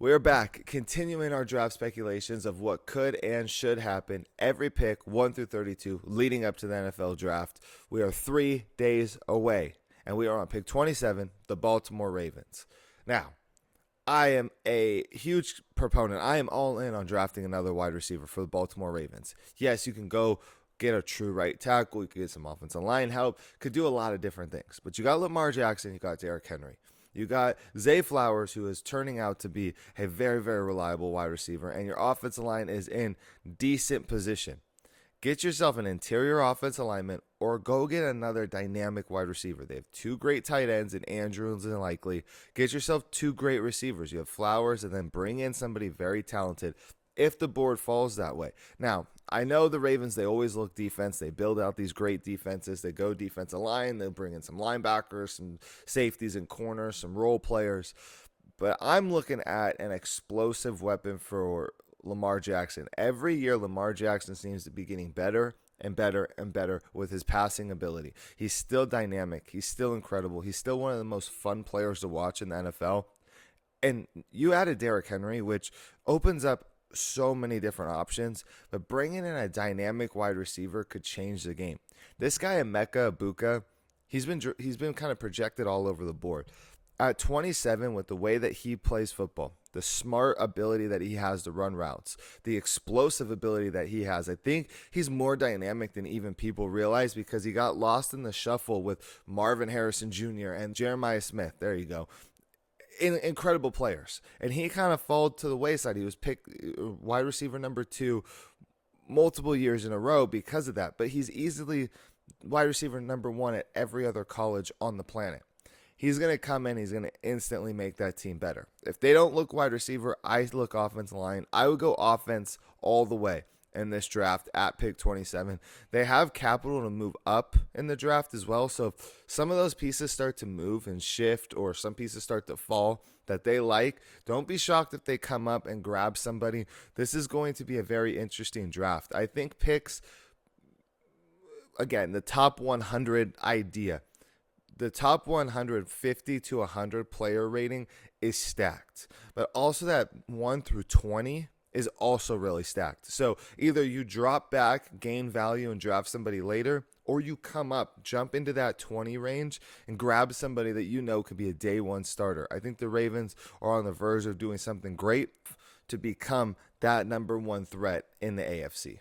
We're back, continuing our draft speculations of what could and should happen every pick 1 through 32 leading up to the NFL draft. We are 3 days away, and we are on pick 27, the Baltimore Ravens. Now, I am a huge proponent. I am all in on drafting another wide receiver for the Baltimore Ravens. Yes, you can go get a true right tackle. You could get some offensive line help. Could do a lot of different things. But you got Lamar Jackson. You got Derrick Henry. You got Zay Flowers, who is turning out to be a very, very reliable wide receiver. And your offensive line is in decent position. Get yourself an interior offensive lineman or go get another dynamic wide receiver. They have two great tight ends in Andrews and Likely. Get yourself two great receivers. You have Flowers, and then bring in somebody very talented if the board falls that way. Now, I know the Ravens, they always look defense. They build out these great defenses. They go defensive line. They'll bring in some linebackers, some safeties and corners, some role players. But I'm looking at an explosive weapon for Lamar Jackson. Every year, Lamar Jackson seems to be getting better and better and better with his passing ability. He's still dynamic. He's still incredible. He's still one of the most fun players to watch in the NFL. And you added Derrick Henry, which opens up so many different options, but bringing in a dynamic wide receiver could change the game. This guy, Emeka Ibuka, he's been kind of projected all over the board. At 27, with the way that he plays football, the smart ability that he has to run routes, the explosive ability that he has, I think he's more dynamic than even people realize because he got lost in the shuffle with Marvin Harrison Jr. and Jeremiah Smith. There you go. Incredible players, and he kind of fell to the wayside. He was picked wide receiver number 2 multiple years in a row because of that, but he's easily wide receiver number 1 at every other college on the planet. He's going to come in, he's going to instantly make that team better. If they don't look wide receiver, I look offensive line. I would go offense all the way in this draft at pick 27. They have capital to move up in the draft as well. So if some of those pieces start to move and shift, or some pieces start to fall that they like, don't be shocked if they come up and grab somebody. This is going to be a very interesting draft. I think picks, again, the top 100 idea. The top 150 to 100 player rating is stacked. But also that 1 through 20 is also really stacked. So either you drop back, gain value, and draft somebody later, or you come up, jump into that 20 range, and grab somebody that you know could be a day one starter. I think the Ravens are on the verge of doing something great to become that number 1 threat in the AFC.